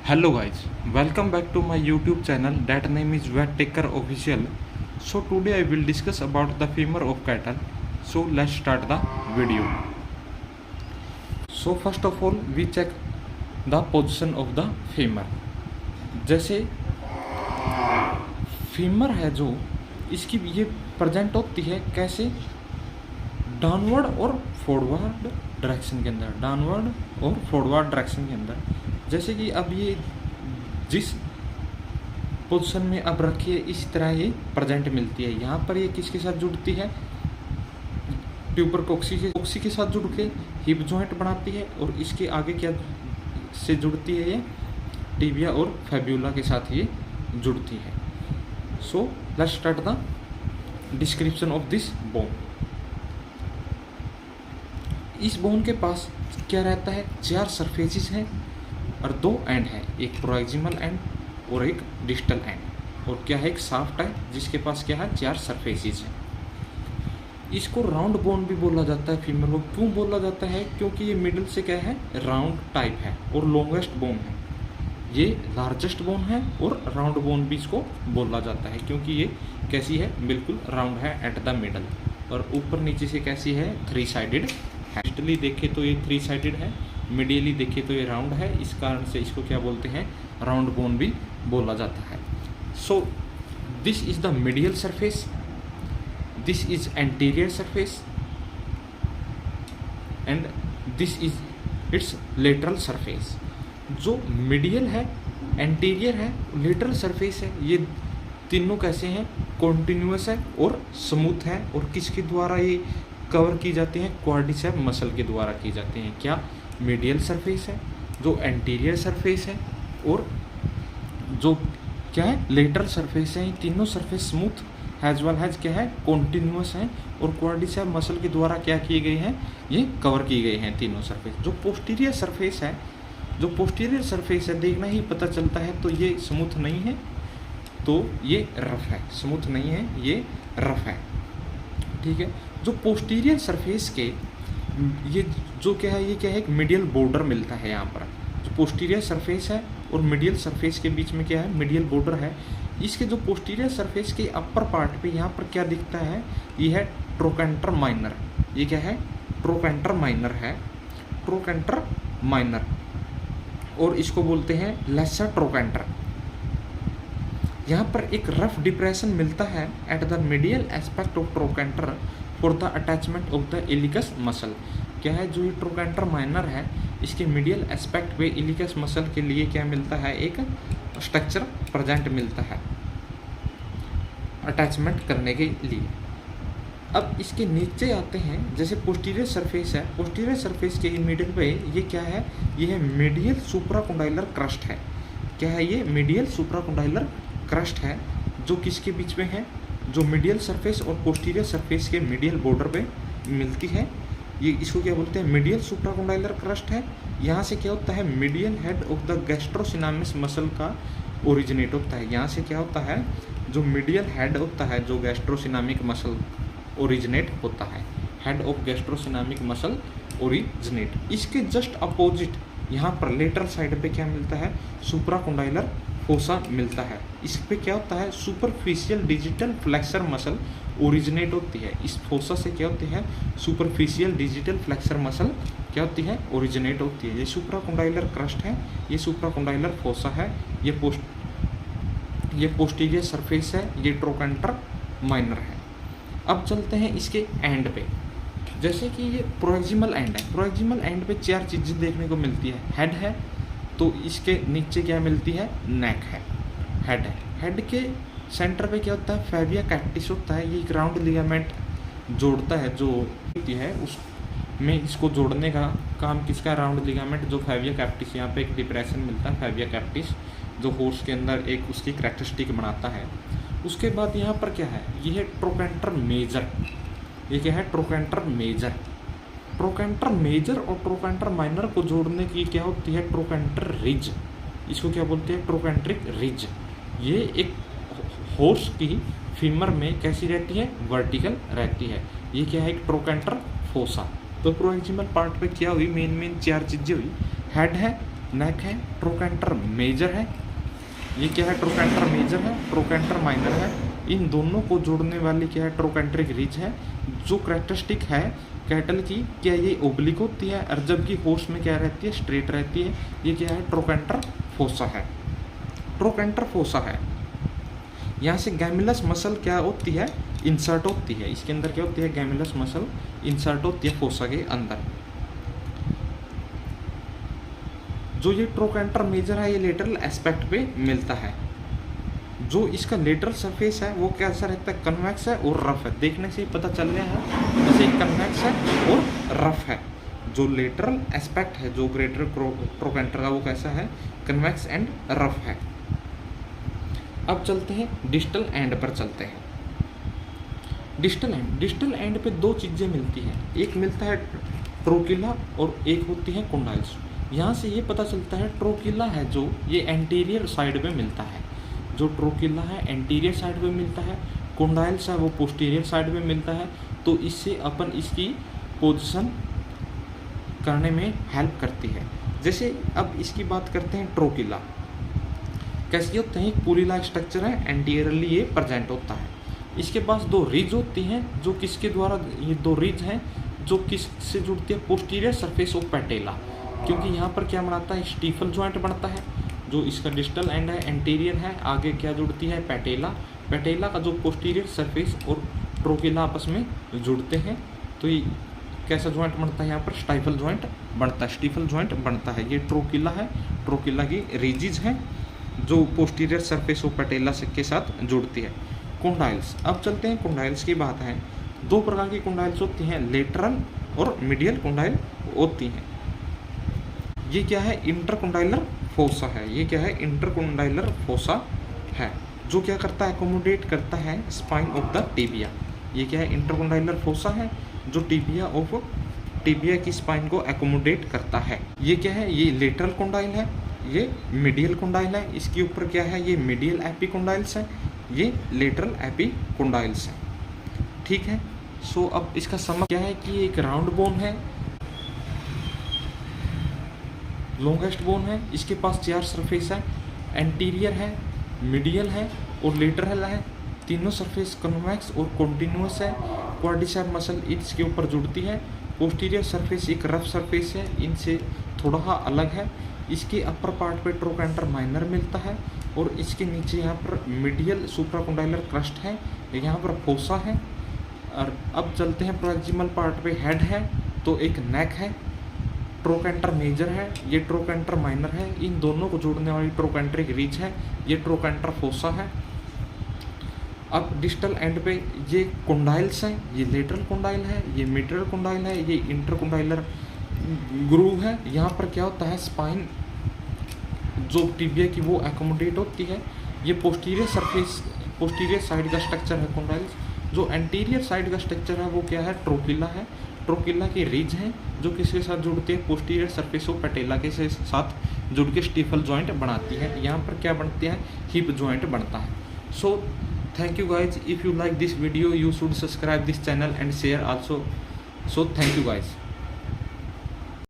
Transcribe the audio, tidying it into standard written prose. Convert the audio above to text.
Hello guys, welcome back to my YouTube channel that name is Taker Official. So today I will discuss about the femur of cattle. So let's start the video. So first of all we check the position of the femur. जैसे femur है जो इसकी ये present होती है कैसे, downward और forward direction के अंदर, डाउनवर्ड और फॉरवर्ड डायरेक्शन के अंदर। जैसे कि अब ये जिस पोजीशन में अब रखी है इस तरह ये प्रेजेंट मिलती है। यहाँ पर ये किसके साथ जुड़ती है, ट्यूबर कोक्सी के साथ जुड़ के हिप जॉइंट बनाती है, और इसके आगे क्या से जुड़ती है, ये टिबिया और फैब्यूला के साथ ये जुड़ती है। So let's start the description of this bone. इस बोन के पास क्या रहता है, 4 सरफेसेस हैं और 2 एंड है, एक प्रोएक्सिमल एंड और एक डिस्टल एंड, और क्या है एक शाफ्ट है जिसके पास क्या है 4 सरफेसेस हैं। इसको राउंड बोन भी बोला जाता है। फीमर को क्यों बोला जाता है, क्योंकि ये मिडिल से क्या है राउंड टाइप है और लॉन्गेस्ट बोन है। ये लार्जेस्ट बोन है और राउंड बोन भी इसको बोला जाता है क्योंकि ये कैसी है, बिल्कुल राउंड है एट द मिडल, और ऊपर नीचे से कैसी है 3 साइडेड है। डिस्टली देखे तो ये 3 साइडेड है, मीडियली देखे तो ये राउंड है, इस कारण से इसको क्या बोलते हैं राउंड बोन भी बोला जाता है। So this is the medial surface, this is anterior surface and this is it's lateral surface. जो मीडियल है, एंटीरियर है, लेटरल सरफेस है, ये तीनों कैसे हैं, कॉन्टिन्यूअस है और स्मूथ है, और किसके द्वारा ये कवर की जाती हैं, क्वाड्रिसेप मसल के द्वारा की जाती हैं। क्या मीडियल सरफेस है, जो एंटीरियर सरफेस है, और जो क्या है लेटरल सरफेस है। ये तीनों surface smooth has well has क्या है कॉन्टिन्यूअस है, और क्वाड्रिसेप मसल के द्वारा क्या किए गए हैं, ये कवर किए गए हैं तीनों सरफेस। जो पोस्टीरियर सरफेस है, जो पोस्टीरियर सरफेस है देखना ही पता चलता है, तो ये स्मूथ नहीं है, तो ये रफ है, स्मूथ नहीं है, ये रफ है। ठीक है, जो पोस्टीरियर सरफेस के ये जो क्या है, ये क्या है एक मीडियल बॉर्डर मिलता है यहाँ पर। जो पोस्टीरियर सरफेस है और मीडियल सरफेस के बीच में क्या है मीडियल बॉर्डर है। इसके जो पोस्टीरियर सरफेस के अपर पार्ट पे यहाँ पर क्या दिखता है, ये है ट्रोकेंटर माइनर। ये क्या है ट्रोकेंटर माइनर है, ट्रोकेंटर माइनर, और इसको बोलते हैं लेसर ट्रोकेंटर। यहाँ पर एक रफ डिप्रेशन मिलता है at the medial aspect of trochanter for the attachment of the iliacus muscle. क्या है जो ये ट्रोकेंटर माइनर है, इसके मीडियल एस्पेक्ट पे इलिकस मसल के लिए क्या मिलता है, एक स्ट्रक्चर प्रेजेंट मिलता है अटैचमेंट करने के लिए। अब इसके नीचे आते हैं, जैसे पोस्टीरियर सरफेस है, पोस्टीरियर सरफेस के मिडिल पे ये क्या है, ये है मीडियल सुप्राकोंडाइलर क्रस्ट है। क्या है ये मीडियल सुप्राकोंडाइलर क्रस्ट है, जो किसके बीच में है, जो मीडियल सरफेस और पोस्टीरियर सरफेस के मीडियल बॉर्डर पे मिलती है। ये इसको क्या बोलते हैं मीडियल सुप्राकोंडाइलर क्रस्ट है। यहाँ से क्या होता है medial head of the gastrocnemius muscle का ओरिजिनेट होता है। यहाँ से क्या होता है, जो मीडियल हेड होता है, जो गैस्ट्रोसिनामिक मसल ओरिजिनेट होता है, हेड ऑफ गैस्ट्रोसिनामिक मसल ओरिजिनेट। इसके जस्ट अपोजिट यहाँ पर लेटरल साइड पे क्या मिलता है, सुप्राकोंडाइलर फोसा मिलता है। इस पे क्या होता है superficial digital flexor muscle originate होती है। इस फोसा से क्या होती है सुपरफिशियल डिजिटल फ्लेक्सर मसल क्या होती है ओरिजिनेट होती है। ये सुप्राकोंडाइलर क्रस्ट है, ये सुप्राकोंडाइलर फोसा है, ये पोस्टीरियर सरफेस है, ये ट्रोकेंटर माइनर है। अब चलते हैं इसके एंड पे। जैसे कि ये प्रोएक्सिमल एंड है, प्रोएक्सिमल एंड पे 4 चीज़ें देखने को मिलती है। हेड है, तो इसके नीचे क्या मिलती है, नेक है, हेड है। हेड के सेंटर पे क्या होता है फैबिया कैक्टिस होता है। ये एक राउंड लिगामेंट जोड़ता है, जो होती है उसमें इसको जोड़ने का काम किसका, राउंड लिगामेंट, जो फैबिया कैक्टिस। यहाँ पे एक डिप्रेशन मिलता है फैबिया कैक्टिस, जो हॉर्स के अंदर एक उसकी कैरेक्टरिस्टिक बनाता है। उसके बाद यहाँ पर क्या है, ये है ट्रोकेंटर मेजर। ये क्या है ट्रोकेंटर मेजर। ट्रोकेंटर मेजर और ट्रोकेंटर माइनर को जोड़ने की क्या होती है ट्रोकेंटर रिज। इसको क्या बोलते हैं ट्रोकेंट्रिक रिज। ये एक हॉर्स की फीमर में कैसी रहती है, वर्टिकल रहती है। ये क्या है एक ट्रोकेंटर फोसा। तो प्रोएक्सिमल पार्ट पे क्या हुई, मेन 4 चीज़ें हुई। हेड है, नेक है, ट्रोकेंटर मेजर है, ये क्या है ट्रोकेंटर मेजर है, ट्रोकेंटर माइनर है, इन दोनों को जोड़ने वाली क्या है ट्रोकेंट्रिक रिज है। जो कैरेक्टरिस्टिक है कैटल की, क्या ये ओब्लिक होती है और जबकि हॉर्स में क्या रहती है स्ट्रेट रहती है। ये क्या है ट्रोकेंटर फोसा है, ट्रोकेंटर फोसा है। यहाँ से गैमिलस मसल क्या होती है इंसर्ट होती है, इसके अंदर क्या होती है गैमिलस मसल इंसर्ट होती है फोसा के अंदर। जो ये ट्रोकेंटर मेजर है ये लेटरल एस्पेक्ट पे मिलता है। जो इसका लेटरल सरफेस है वो कैसा रहता है कन्वेक्स है और रफ है। देखने से ही पता चल रहा है जैसे कन्वेक्स है और रफ है। जो लेटरल एस्पेक्ट है जो ग्रेटर ट्रोकेंटर का वो कैसा है कन्वेक्स एंड रफ है। अब चलते हैं डिस्टल एंड पर चलते हैं। डिस्टल एंड पे दो चीज़ें मिलती हैं, एक मिलता है ट्रोकिला और एक होती है कोंडाइल्स। यहाँ से ये पता चलता है ट्रोकिला है जो ये एंटीरियर साइड में मिलता है, जो ट्रोकिला है एंटीरियर साइड में मिलता है, कोंडाइल्स है वो पोस्टीरियर साइड में मिलता है। तो इससे अपन इसकी पोजीशन करने में हेल्प करती है। जैसे अब इसकी बात करते हैं ट्रोकिला कैसी होते हैं, एक पूरी लाइक स्ट्रक्चर है, एंटीरियरली ये प्रेजेंट होता है। इसके पास दो रिज होती हैं जो किसके द्वारा, ये दो रिज हैं जो किस से जुड़ती है पोस्टीरियर सरफेस ऑफ पैटेला, क्योंकि यहाँ पर क्या बनाता है स्टीफल जॉइंट बनता है। जो इसका डिस्टल एंड है एंटीरियर है, आगे क्या जुड़ती है पैटेला, पैटेला का जो पोस्टीरियर सरफेस और ट्रोकिला आपस में जुड़ते हैं तो ये कैसा जॉइंट बनता है यहाँ पर स्टाइफल जॉइंट बनता है, स्टीफल जॉइंट बनता है। ये ट्रोकिला है, ट्रोकिला की रिजिज है जो पोस्टीरियर सरफेस ऑफ पैटेला के साथ जुड़ती है। कोंडाइल्स, अब चलते हैं कोंडाइल्स की बात है। दो प्रकार की कोंडाइल्स होती हैं, लेटरल और मीडियल कोंडाइल होती हैं। ये क्या है इंटरकोंडाइलर फोसा है, ये क्या है इंटरकोंडाइलर फोसा है जो क्या करता है एकोमोडेट करता है स्पाइन ऑफ द टिबिया। ये क्या है इंटरकोंडाइलर फोसा है जो टिबिया की स्पाइन को एकोमोडेट करता है। ये क्या है ये लेटरल कोंडाइल है, ये मीडियल कोंडाइल है, इसके ऊपर क्या है ये मीडियल एपिकोंडाइल्स है, ये लेटरल एपिकोंडाइल्स है। ठीक है, सो अब इसका समझ क्या है कि एक राउंड बोन है, लॉन्गेस्ट बोन है, इसके पास चार सरफेस है, एंटीरियर है, मीडियल है और लेटरल है। तीनों सरफेस कन्वेक्स और कॉन्टिन्यूस है। क्वाड्रिसेप मसल इसके ऊपर जुड़ती है। पोस्टीरियर सरफेस एक रफ सरफेस है, इनसे थोड़ा अलग है। इसके अपर पार्ट पे ट्रोकेंटर माइनर मिलता है और इसके नीचे यहाँ पर मीडियल सुप्राकोंडाइलर क्रस्ट है, यहाँ पर फोसा है। और अब चलते हैं प्रॉक्सिमल पार्ट पे हेड है तो एक नेक है, ट्रोकेंटर मेजर है, ये ट्रोकेंटर माइनर है, इन दोनों को जोड़ने वाली ट्रोकेंट्रिक रीच है, ये ट्रोकेंटर फोसा है। अब डिस्टल एंड पे ये कोंडाइल्स हैं, ये लेटरल कोंडाइल है, ये मीडियल कोंडाइल है, ये इंटरकोंडाइलर ग्रूव है। यहाँ पर क्या होता है स्पाइन जो टिबिया की वो एकोमोडेट होती है। ये पोस्टीरियर सरफेस पोस्टीरियर साइड का स्ट्रक्चर है कोंडाइल्स। जो एंटीरियर साइड का स्ट्रक्चर है वो क्या है ट्रोकिला है, ट्रोकिला की रिज है जो किसके साथ जुड़ती है पोस्टीरियर सरफेस ऑफ पैटेला के साथ जुड़ के स्टीफल जॉइंट बनाती है। यहाँ पर क्या बनती है हिप जॉइंट बनता है। सो thank you guys, if you like this video you should subscribe this channel and share also. So thank you guys.